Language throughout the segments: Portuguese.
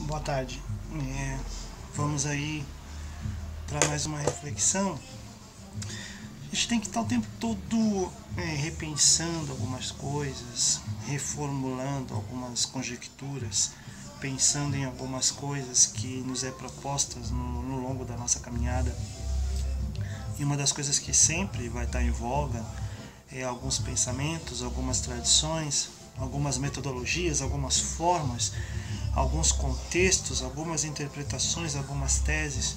Boa tarde. Vamos aí para mais uma reflexão. A gente tem que estar o tempo todo repensando algumas coisas, reformulando algumas conjecturas, pensando em algumas coisas que nos é propostas no longo da nossa caminhada. E uma das coisas que sempre vai estar em voga é alguns pensamentos, algumas tradições, algumas metodologias, algumas formas, alguns contextos, algumas interpretações, algumas teses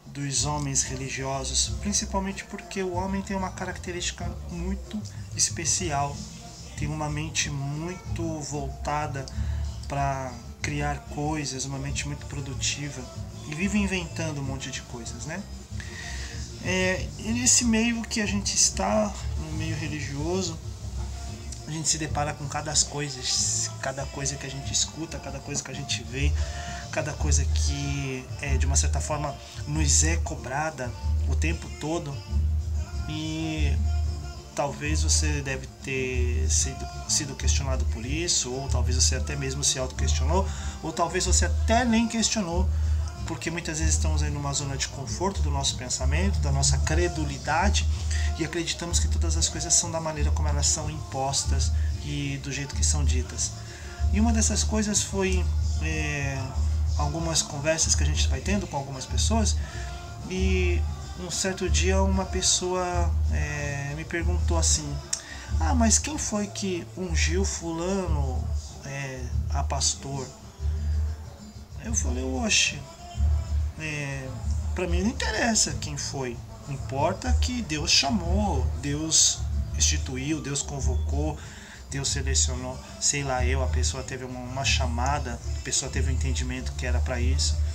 dos homens religiosos, principalmente porque o homem tem uma característica muito especial, tem uma mente muito voltada para criar coisas, uma mente muito produtiva e vive inventando um monte de coisas, né? E nesse meio que a gente está, no meio religioso, a gente se depara com cada coisa que a gente escuta, cada coisa que a gente vê, cada coisa que de uma certa forma nos é cobrada o tempo todo. E talvez você deve ter sido questionado por isso, ou talvez você até mesmo se auto-questionou, ou talvez você até nem questionou, porque muitas vezes estamos aí numa zona de conforto do nosso pensamento, da nossa credulidade, e acreditamos que todas as coisas são da maneira como elas são impostas e do jeito que são ditas. E uma dessas coisas foi algumas conversas que a gente vai tendo com algumas pessoas, e um certo dia uma pessoa me perguntou assim: mas quem foi que ungiu fulano a pastor? Eu falei: oxe, para mim não interessa quem foi, importa que Deus chamou, Deus instituiu, Deus convocou, Deus selecionou, sei lá a pessoa teve uma chamada, a pessoa teve um entendimento que era para isso.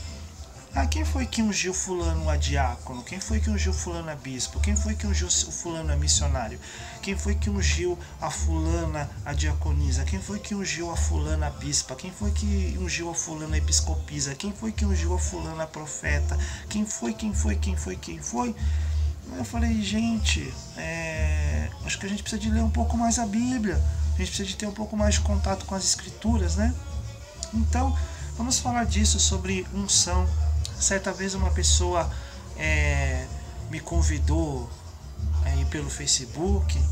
Quem foi que ungiu fulano a diácono? Quem foi que ungiu fulano a bispo? Quem foi que ungiu o fulano a missionário? Quem foi que ungiu a fulana a diaconisa? Quem foi que ungiu a fulana a bispa? Quem foi que ungiu a fulana a episcopisa? Quem foi que ungiu a fulana a profeta? Quem foi? Eu falei: gente, acho que a gente precisa de ler um pouco mais a Bíblia, a gente precisa de ter um pouco mais de contato com as escrituras, né? Então, vamos falar disso, sobre unção. Certa vez uma pessoa me convidou pelo Facebook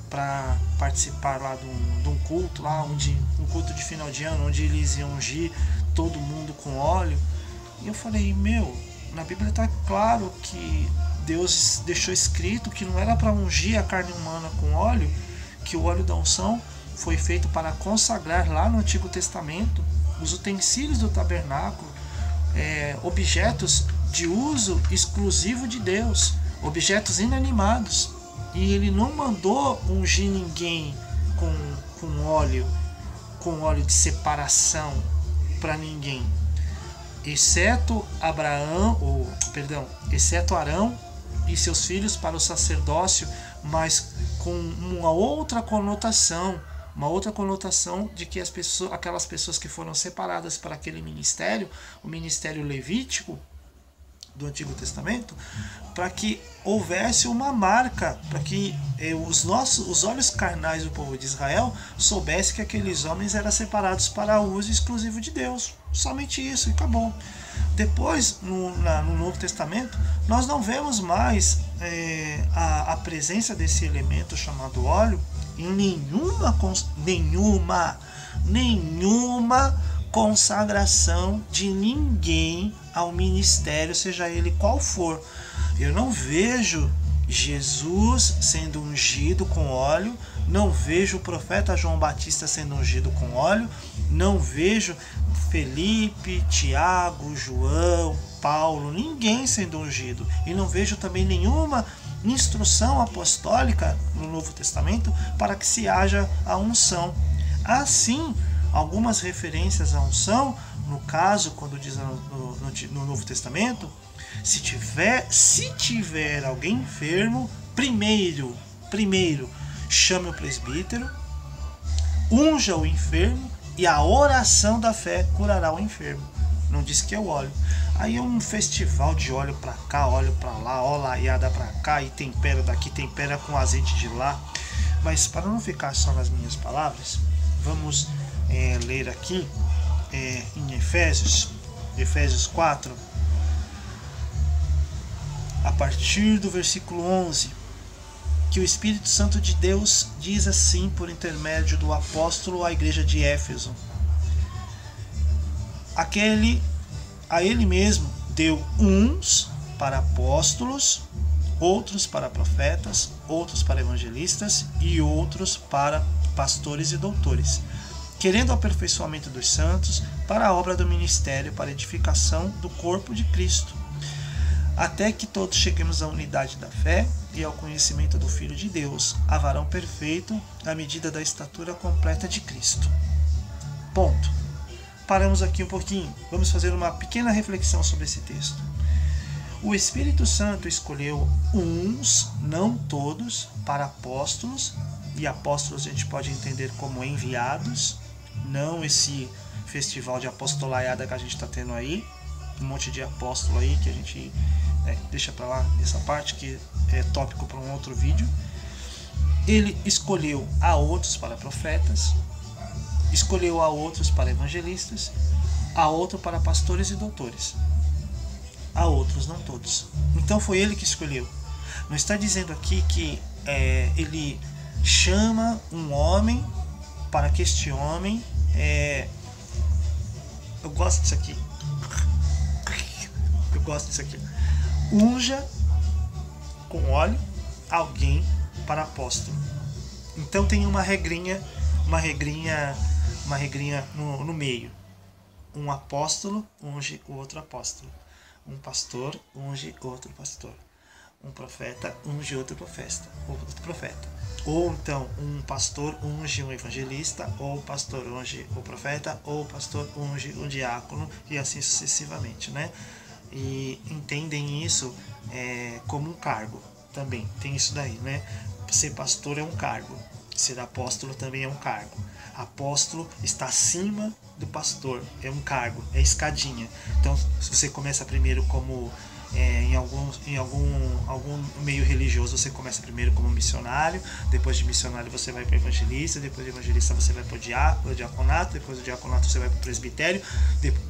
para participar lá de um culto, um culto de final de ano, onde eles iam ungir todo mundo com óleo. E eu falei: na Bíblia está claro que Deus deixou escrito que não era para ungir a carne humana com óleo, que o óleo da unção foi feito para consagrar lá no Antigo Testamento os utensílios do tabernáculo, objetos de uso exclusivo de Deus, objetos inanimados. E ele não mandou ungir ninguém com óleo de separação para ninguém, exceto exceto Arão e seus filhos para o sacerdócio, mas com uma outra conotação de que aquelas pessoas que foram separadas para aquele ministério, o ministério levítico do Antigo Testamento, para que houvesse uma marca, para que os olhos carnais do povo de Israel soubessem que aqueles homens eram separados para uso exclusivo de Deus. Somente isso, e acabou. Depois, no Novo Testamento, nós não vemos mais a presença desse elemento chamado óleo em nenhuma consagração de ninguém ao ministério, seja ele qual for. Eu não vejo Jesus sendo ungido com óleo, não vejo o profeta João Batista sendo ungido com óleo, não vejo Felipe, Tiago, João, Paulo, ninguém sendo ungido, e não vejo também nenhuma instrução apostólica no Novo Testamento para que se haja a unção. Assim, algumas referências à unção, no caso, quando diz no Novo Testamento, se tiver alguém enfermo, primeiro chame o presbítero, unja o enfermo, e a oração da fé curará o enfermo. Não diz que é o óleo. Aí é um festival de óleo pra cá, óleo pra lá, olaiada pra cá, e tempera daqui, tempera com azeite de lá. Mas para não ficar só nas minhas palavras, vamos ler aqui em Efésios 4, a partir do versículo 11, que o Espírito Santo de Deus diz assim por intermédio do apóstolo à igreja de Éfeso: a ele mesmo deu uns para apóstolos, outros para profetas, outros para evangelistas e outros para pastores e doutores, querendo o aperfeiçoamento dos santos para a obra do ministério, para a edificação do corpo de Cristo, até que todos cheguemos à unidade da fé e ao conhecimento do Filho de Deus, a varão perfeito, à medida da estatura completa de Cristo. Ponto. Paramos aqui um pouquinho. Vamos fazer uma pequena reflexão sobre esse texto. O Espírito Santo escolheu uns, não todos, para apóstolos, e apóstolos a gente pode entender como enviados, não esse festival de apostolaiada que a gente está tendo aí, um monte de apóstolo aí que a gente deixa para lá essa parte que é tópico para um outro vídeo. Ele escolheu a outros para profetas, escolheu a outros para evangelistas, a outros para pastores e doutores, a outros não todos. Então foi ele que escolheu. Não está dizendo aqui que ele chama um homem para que este homem eu gosto disso aqui. Unja com óleo alguém para apóstolo. Então tem uma regrinha no meio. Um apóstolo unge o outro apóstolo. Um pastor unge outro pastor. Um profeta unge outro profeta. Ou então um pastor unge um evangelista, ou o pastor unge o profeta, ou o pastor unge o diácono, e assim sucessivamente, né? E entendem isso como um cargo também. Tem isso daí, né? Ser pastor é um cargo. Ser apóstolo também é um cargo. Apóstolo está acima do pastor, é um cargo, é escadinha. Então, se você começa primeiro como em algum meio religioso, você começa primeiro como missionário, depois de missionário você vai para evangelista, depois de evangelista você vai para o diaconato, depois do diaconato você vai para o presbitério,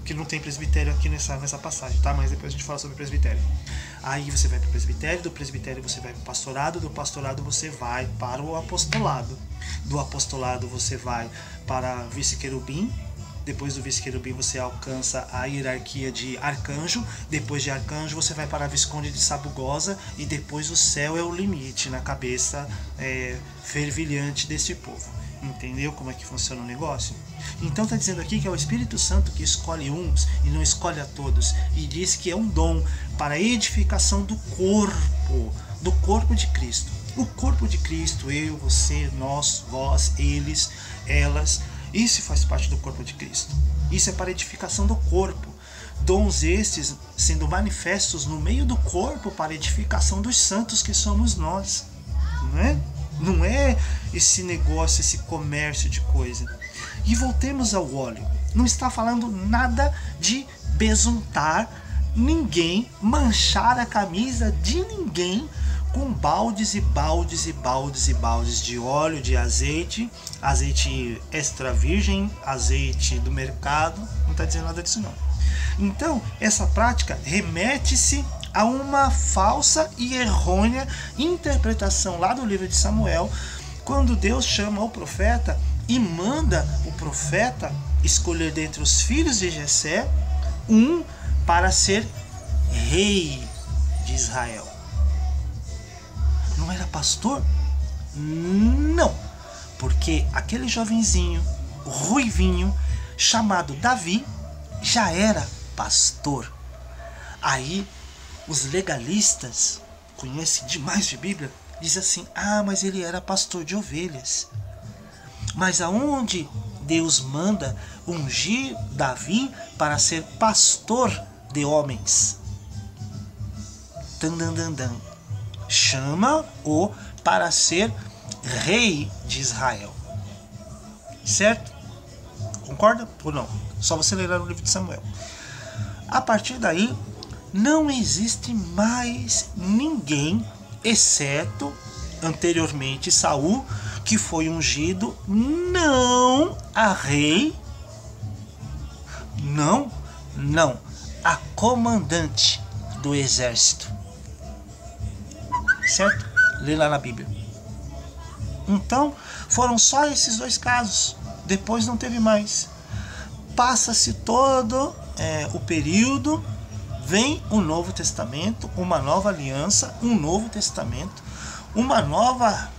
que não tem presbitério aqui nessa passagem, tá? Mas depois a gente fala sobre presbitério. Aí você vai para o presbitério, do presbitério você vai para o pastorado, do pastorado você vai para o apostolado, do apostolado você vai para vice-querubim. Depois do vice-querubim você alcança a hierarquia de arcanjo. Depois de arcanjo você vai para a visconde de Sabugosa. E depois o céu é o limite na cabeça fervilhante desse povo. Entendeu como é que funciona o negócio? Então está dizendo aqui que é o Espírito Santo que escolhe uns e não escolhe a todos. E diz que é um dom para a edificação do corpo de Cristo. O corpo de Cristo, eu, você, nós, vós, eles, elas... Isso faz parte do corpo de Cristo. Isso é para a edificação do corpo. Dons estes sendo manifestos no meio do corpo para a edificação dos santos que somos nós. Não é esse negócio, esse comércio de coisa. E voltemos ao óleo. Não está falando nada de besuntar ninguém, manchar a camisa de ninguém com baldes e baldes e baldes e baldes de óleo, de azeite extra virgem, azeite do mercado. Não está dizendo nada disso não. Então, essa prática remete-se a uma falsa e errônea interpretação lá do livro de Samuel, quando Deus chama o profeta e manda o profeta escolher dentre os filhos de Jessé um para ser rei de Israel. Não era pastor? Não, porque aquele jovenzinho, ruivinho, chamado Davi, já era pastor. Aí os legalistas, conhecem demais de Bíblia, dizem assim: mas ele era pastor de ovelhas. Mas aonde Deus manda ungir Davi para ser pastor de homens? Chama-o para ser rei de Israel. Certo? Concorda ou não? Só você ler lá no livro de Samuel. A partir daí, não existe mais ninguém, exceto anteriormente Saul, que foi ungido não a rei, não Não, a comandante do exército. Certo? Lê lá na Bíblia. Então, foram só esses 2 casos. Depois não teve mais. Passa-se todo o período, vem o Novo Testamento, uma nova aliança, um Novo Testamento, uma nova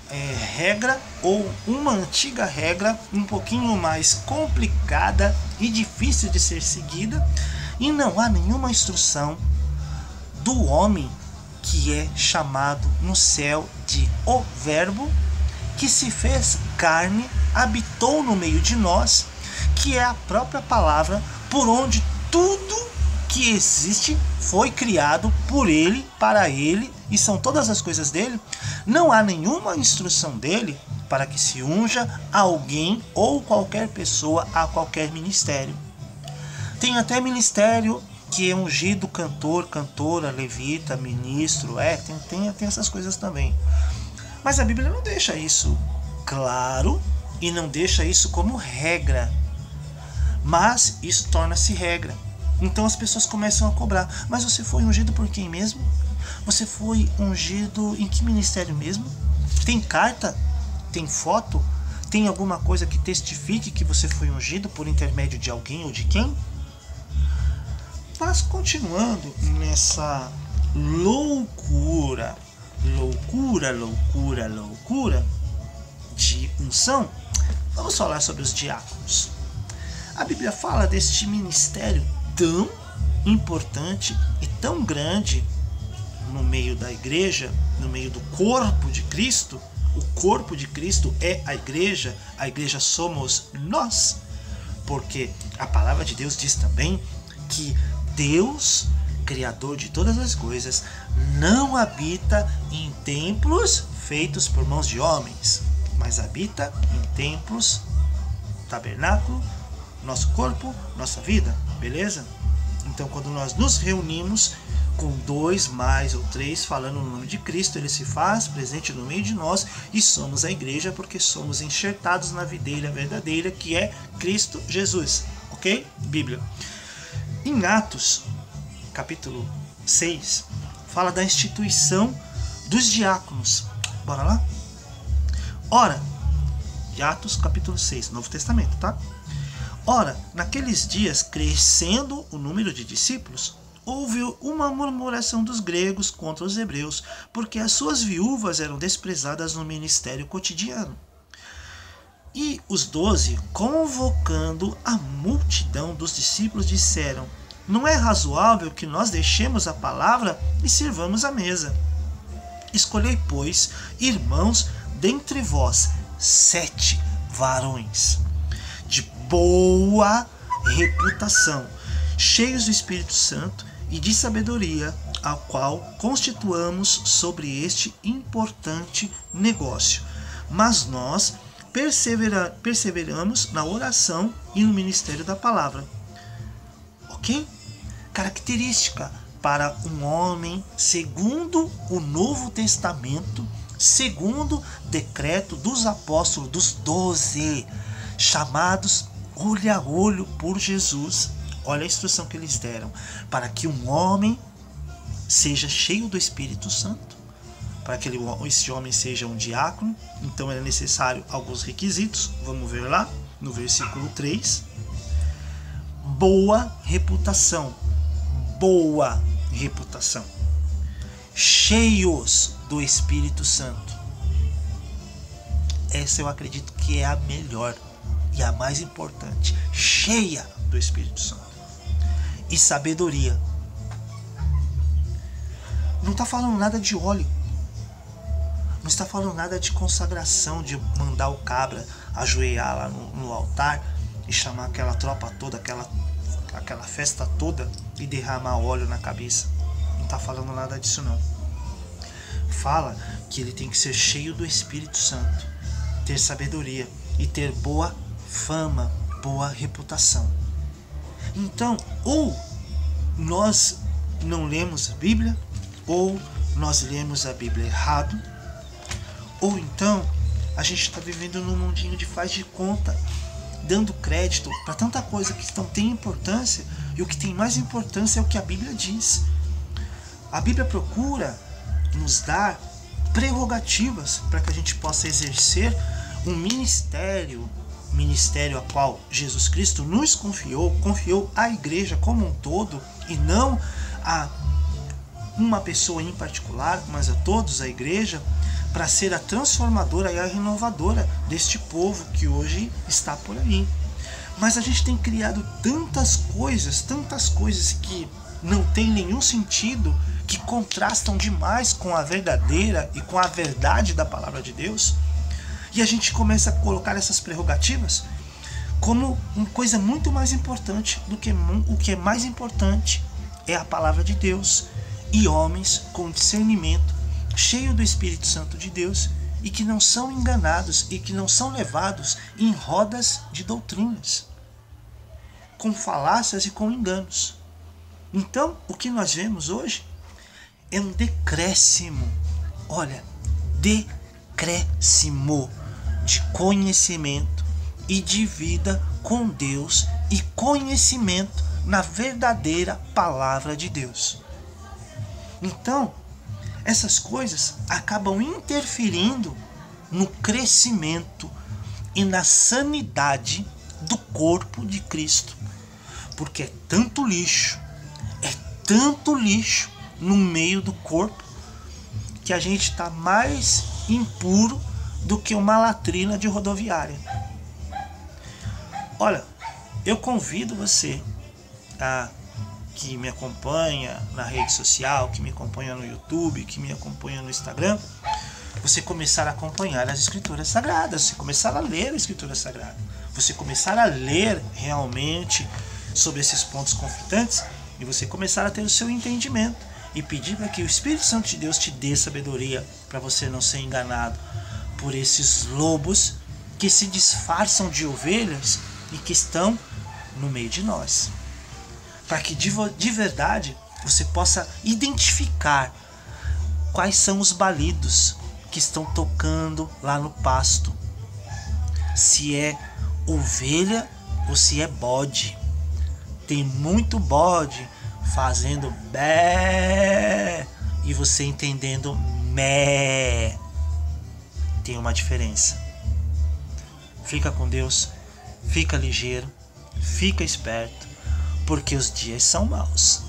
regra ou uma antiga regra um pouquinho mais complicada e difícil de ser seguida, e não há nenhuma instrução do homem que é chamado no céu de o Verbo, que se fez carne, habitou no meio de nós, que é a própria palavra por onde tudo que existe foi criado por ele, para ele, e são todas as coisas dele. Não há nenhuma instrução dele para que se unja alguém ou qualquer pessoa a qualquer ministério. Tem até ministério que é ungido cantor, cantora, levita, ministro, tem essas coisas também. Mas a Bíblia não deixa isso claro e não deixa isso como regra. Mas isso torna-se regra. Então as pessoas começam a cobrar. Mas você foi ungido por quem mesmo? Você foi ungido em que ministério mesmo? Tem carta? Tem foto? Tem alguma coisa que testifique que você foi ungido por intermédio de alguém ou de quem? Mas continuando nessa loucura de unção, vamos falar sobre os diáconos. A Bíblia fala deste ministério tão importante e tão grande no meio da igreja, no meio do corpo de Cristo. O corpo de Cristo é a igreja somos nós, porque a palavra de Deus diz também que Deus, Criador de todas as coisas, não habita em templos feitos por mãos de homens, mas habita em templos, tabernáculo, nosso corpo, nossa vida, beleza? Então quando nós nos reunimos com 2 mais ou 3 falando no nome de Cristo, ele se faz presente no meio de nós e somos a igreja, porque somos enxertados na videira verdadeira, que é Cristo Jesus, ok? Bíblia. Em Atos, capítulo 6, fala da instituição dos diáconos. Bora lá? Ora, Atos capítulo 6, Novo Testamento, tá? Ora, naqueles dias, crescendo o número de discípulos, houve uma murmuração dos gregos contra os hebreus, porque as suas viúvas eram desprezadas no ministério cotidiano. E os 12, convocando a multidão dos discípulos, disseram: não é razoável que nós deixemos a palavra e sirvamos a mesa. Escolhei, pois, irmãos, dentre vós 7 varões de boa reputação, cheios do Espírito Santo e de sabedoria, a qual constituamos sobre este importante negócio. Mas nós perseveramos na oração e no ministério da palavra. Ok? Característica para um homem segundo o Novo Testamento, segundo decreto dos apóstolos, dos 12, chamados olho a olho por Jesus. Olha a instrução que eles deram: para que um homem seja cheio do Espírito Santo, para que esse homem seja um diácono, então é necessário alguns requisitos. Vamos ver lá no versículo 3. Boa reputação, cheios do Espírito Santo. Essa eu acredito que é a melhor e a mais importante, cheia do Espírito Santo. E sabedoria. Não está falando nada de óleo, não está falando nada de consagração, de mandar o cabra ajoelhar lá no altar e chamar aquela tropa toda, aquela festa toda e derramar óleo na cabeça. Não está falando nada disso não. Fala que ele tem que ser cheio do Espírito Santo, ter sabedoria e ter boa fama, boa reputação. Então, ou nós não lemos a Bíblia, ou nós lemos a Bíblia errado, ou então a gente está vivendo num mundinho de faz de conta, dando crédito para tanta coisa que não tem importância, E o que tem mais importância é o que a Bíblia diz. A Bíblia procura nos dar prerrogativas para que a gente possa exercer um ministério a qual Jesus Cristo nos confiou à igreja como um todo, e não a uma pessoa em particular, mas a todos a igreja, para ser a transformadora e a renovadora deste povo que hoje está por aí. Mas a gente tem criado tantas coisas que não tem nenhum sentido, que contrastam demais com a verdadeira e com a verdade da palavra de Deus. E a gente começa a colocar essas prerrogativas como uma coisa muito mais importante do que o que é mais importante é a palavra de Deus e homens com discernimento, cheio do Espírito Santo de Deus, e que não são enganados e que não são levados em rodas de doutrinas, com falácias e com enganos. Então, o que nós vemos hoje é um decréscimo, decréscimo de conhecimento e de vida com Deus e conhecimento na verdadeira palavra de Deus. Então, essas coisas acabam interferindo no crescimento e na sanidade do corpo de Cristo, porque é tanto lixo no meio do corpo, que a gente está mais impuro do que uma latrina de rodoviária. Olha, eu convido você que me acompanha na rede social, que me acompanha no YouTube, que me acompanha no Instagram, você começar a acompanhar as Escrituras Sagradas, você começar a ler a Escritura Sagrada, você começar a ler realmente sobre esses pontos conflitantes, e você começar a ter o seu entendimento e pedir para que o Espírito Santo de Deus te dê sabedoria para você não ser enganado por esses lobos que se disfarçam de ovelhas e que estão no meio de nós. Para que de verdade você possa identificar quais são os balidos que estão tocando lá no pasto. Se é ovelha ou se é bode. Tem muito bode fazendo bé e você entendendo mé. Tem uma diferença. Fica com Deus, fica ligeiro, fica esperto, porque os dias são maus.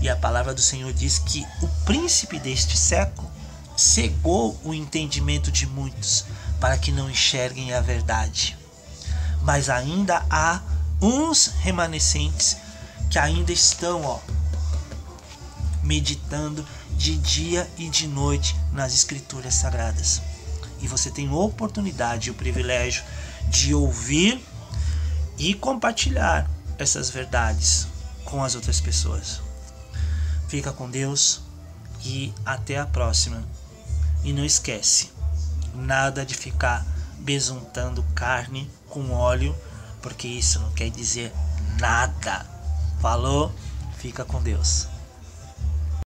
E a palavra do Senhor diz que o príncipe deste século cegou o entendimento de muitos para que não enxerguem a verdade. Mas ainda há uns remanescentes que ainda estão meditando de dia e de noite nas Escrituras Sagradas. E você tem a oportunidade e o privilégio de ouvir e compartilhar essas verdades com as outras pessoas. Fica com Deus e até a próxima. E não esquece, nada de ficar besuntando carne com óleo, porque isso não quer dizer nada. Falou? Fica com Deus.